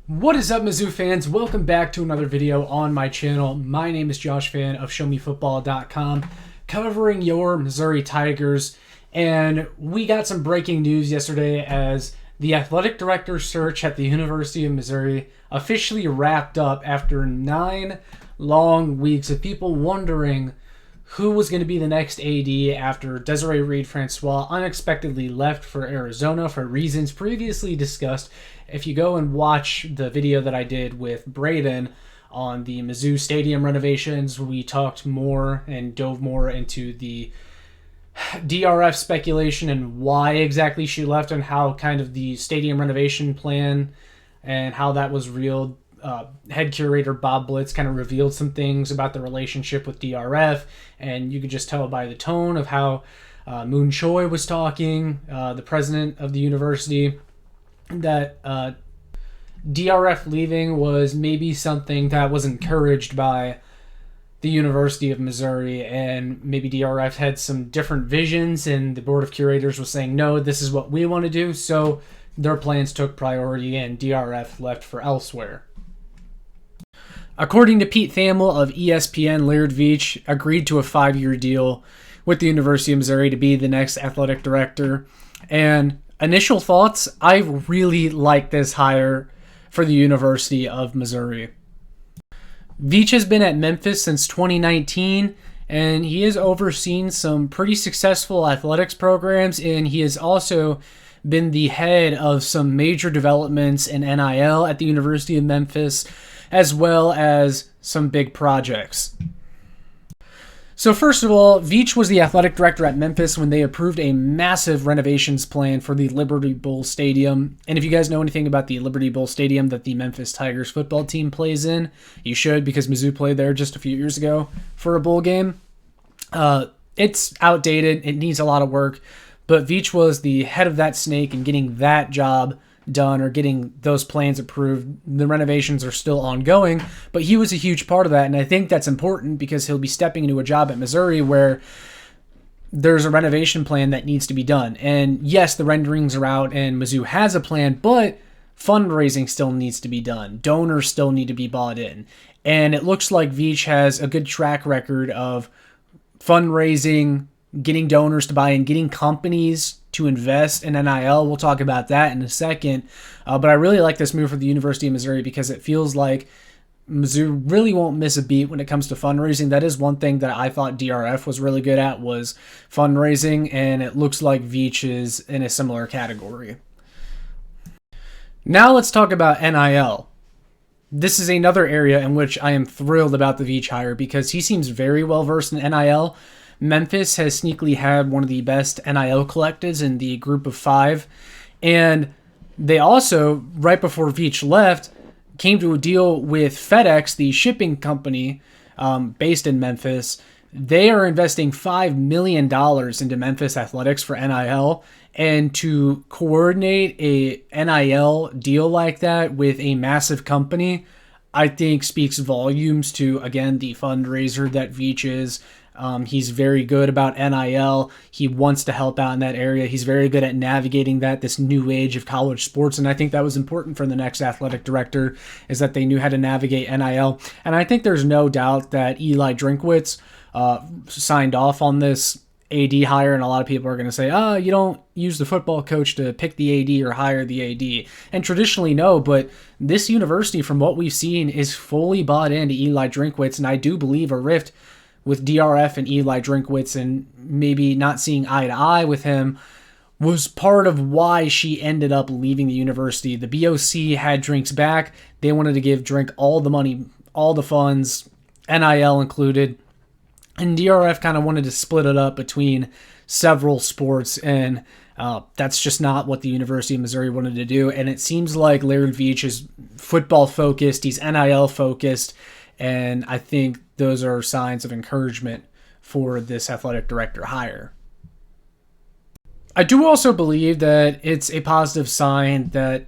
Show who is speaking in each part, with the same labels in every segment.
Speaker 1: What is up, Mizzou fans? Welcome back to another video on my channel. My name is Josh Fan of ShowMeFootball.com, covering your Missouri Tigers. And we got some breaking news yesterday as the athletic director search at the University of Missouri officially wrapped up after 9 long weeks of people wondering who was going to be the next AD after Desiree Reed-Francois unexpectedly left for Arizona for reasons previously discussed. If you go and watch the video that I did with Braden on the Mizzou Stadium renovations, we talked more and dove more into the DRF speculation and why exactly she left and how kind of the stadium renovation plan and how that was real. Head curator Bob Blitz kind of revealed some things about the relationship with DRF, and you could just tell by the tone of how Moon Choi was talking, the president of the university, that DRF leaving was maybe something that was encouraged by the University of Missouri, and maybe DRF had some different visions, and the board of curators was saying, no, this is what we want to do, so their plans took priority, and DRF left for elsewhere. According to Pete Thamel of ESPN, Laird Veatch agreed to a 5-year deal with the University of Missouri to be the next athletic director. And initial thoughts, I really like this hire for the University of Missouri. Veatch has been at Memphis since 2019, and he has overseen some pretty successful athletics programs, and he has also been the head of some major developments in NIL at the University of Memphis, as well as some big projects. So first of all, Veatch was the athletic director at Memphis when they approved a massive renovations plan for the Liberty Bowl Stadium. And if you guys know anything about the Liberty Bowl Stadium that the Memphis Tigers football team plays in, you should, because Mizzou played there just a few years ago for a bowl game. It's outdated. It needs a lot of work. But Veatch was the head of that snake, and getting that job done or getting those plans approved. The renovations are still ongoing, but he was a huge part of that, and I think that's important because he'll be stepping into a job at Missouri where there's a renovation plan that needs to be done. And yes, the renderings are out and Mizzou has a plan, but fundraising still needs to be done. Donors still need to be bought in. And it looks like Veatch has a good track record of fundraising, getting donors to buy in, getting companies to invest in NIL. We'll talk about that in a second. But I really like this move for the University of Missouri because it feels like Mizzou really won't miss a beat when it comes to fundraising. That is one thing that I thought DRF was really good at, was fundraising, and it looks like Veatch is in a similar category. Now let's talk about NIL. This is another area in which I am thrilled about the Veatch hire because he seems very well versed in NIL. Memphis has sneakily had one of the best NIL collectives in the group of 5. And they also, right before Veatch left, came to a deal with FedEx, the shipping company based in Memphis. They are investing $5 million into Memphis athletics for NIL. And to coordinate a NIL deal like that with a massive company, I think speaks volumes to, again, the fundraiser that Veatch is. He's very good about NIL. He wants to help out in that area. He's very good at navigating this new age of college sports. And I think that was important for the next athletic director, is that they knew how to navigate NIL. And I think there's no doubt that Eli Drinkwitz signed off on this AD hire. And a lot of people are going to say, you don't use the football coach to pick the AD or hire the AD. And traditionally, no. But this university, from what we've seen, is fully bought into Eli Drinkwitz. And I do believe a rift with DRF and Eli Drinkwitz and maybe not seeing eye to eye with him was part of why she ended up leaving the university. The BOC had Drink's back. They wanted to give Drink all the money, all the funds, NIL included. And DRF kind of wanted to split it up between several sports, and that's just not what the University of Missouri wanted to do. And it seems like Laird Veatch is football focused, he's NIL focused, and I think those are signs of encouragement for this athletic director hire. I do also believe that it's a positive sign that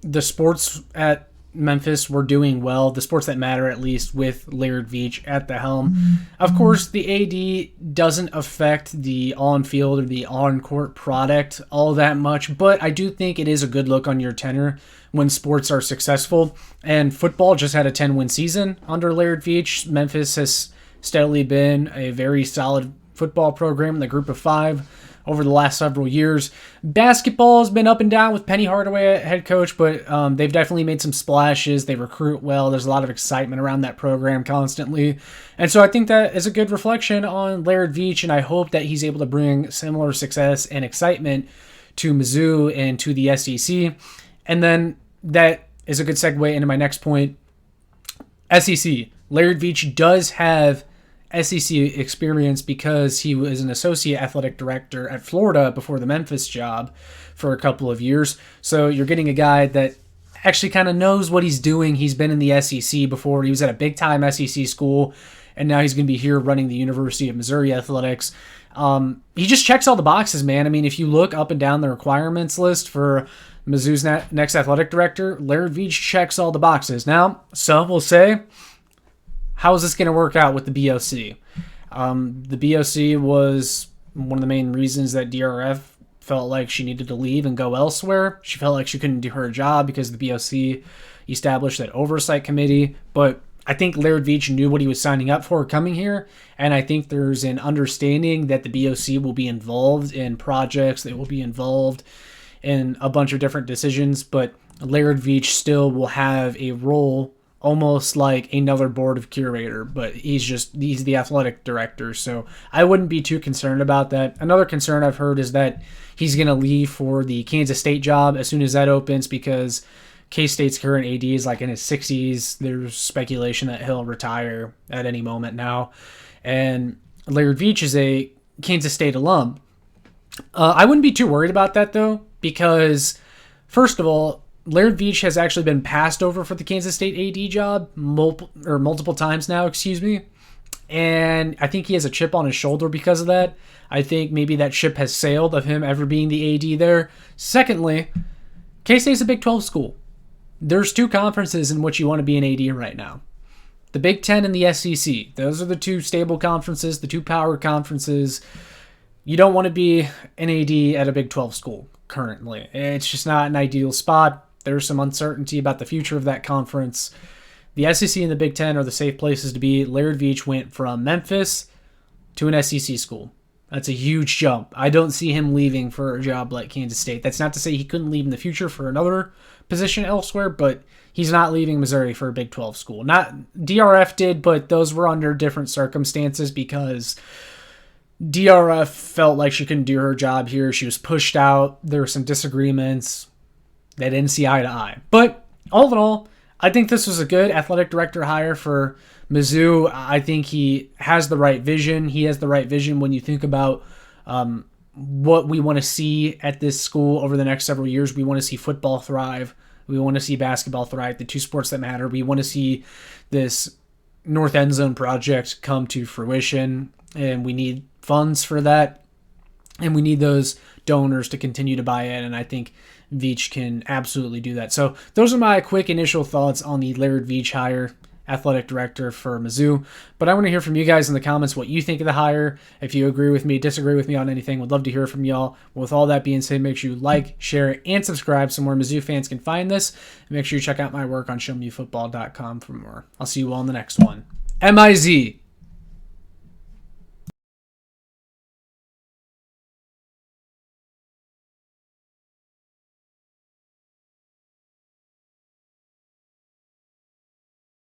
Speaker 1: the sports at Memphis were doing well, the sports that matter at least, with Laird Veatch at the helm. Of course, the AD doesn't affect the on-field or the on-court product all that much, but I do think it is a good look on your tenure when sports are successful. And football just had a 10-win season under Laird Veatch. Memphis has steadily been a very solid football program in the group of five over the last several years. Basketball has been up and down with Penny Hardaway at head coach, but they've definitely made some splashes. They recruit well. There's a lot of excitement around that program constantly. And so I think that is a good reflection on Laird Veatch, and I hope that he's able to bring similar success and excitement to Mizzou and to the SEC. And then that is a good segue into my next point. SEC. Laird Veatch does have SEC experience because he was an associate athletic director at Florida before the Memphis job for a couple of years. So you're getting a guy that actually kind of knows what he's doing. He's been in the SEC before. He was at a big-time SEC school, and now he's going to be here running the University of Missouri athletics. He just checks all the boxes, man. I mean, if you look up and down the requirements list for Mizzou's next athletic director, Laird Veatch checks all the boxes. Now, some will say, how is this going to work out with the BOC? The BOC was one of the main reasons that DRF felt like she needed to leave and go elsewhere. She felt like she couldn't do her job because the BOC established that oversight committee. But I think Laird Veatch knew what he was signing up for coming here, and I think there's an understanding that the BOC will be involved in projects, they will be involved in a bunch of different decisions, but Laird Veatch still will have a role almost like another board of curator, but he's the athletic director, so I wouldn't be too concerned about that. Another concern I've heard is that he's going to leave for the Kansas State job as soon as that opens because K-State's current AD is like in his 60s. There's speculation that he'll retire at any moment now, and Laird Veatch is a Kansas State alum. I wouldn't be too worried about that, though, because, first of all, Laird Veatch has actually been passed over for the Kansas State AD job multiple times now, and I think he has a chip on his shoulder because of that. I think maybe that ship has sailed of him ever being the AD there. Secondly, K-State's a Big 12 school. There's two conferences in which you want to be an AD right now. The Big 10 and the SEC. Those are the two stable conferences, the two power conferences. You don't want to be an AD at a Big 12 school currently. It's just not an ideal spot. There's some uncertainty about the future of that conference. The SEC and the Big 10 are the safe places to be. Laird Veatch went from Memphis to an SEC school. That's a huge jump. I don't see him leaving for a job like Kansas State. That's not to say he couldn't leave in the future for another position elsewhere, but he's not leaving Missouri for a Big 12 school. Not DRF did, but those were under different circumstances because DRF felt like she couldn't do her job here. She was pushed out. There were some disagreements. They didn't see eye to eye. But all in all, I think this was a good athletic director hire for Mizzou. I think he has the right vision. He has the right vision when you think about what we want to see at this school over the next several years. We want to see football thrive. We want to see basketball thrive, the two sports that matter. We want to see this North End Zone project come to fruition, and we need funds for that, and we need those donors to continue to buy in, and I think Veatch can absolutely do that. So those are my quick initial thoughts on the Laird Veatch hire, athletic director for Mizzou. But I want to hear from you guys in the comments what you think of the hire. If you agree with me, disagree with me on anything, would love to hear from y'all. With all that being said, make sure you like, share, and subscribe so more Mizzou fans can find this. And make sure you check out my work on showmefootball.com for more. I'll see you all in the next one. MIZ.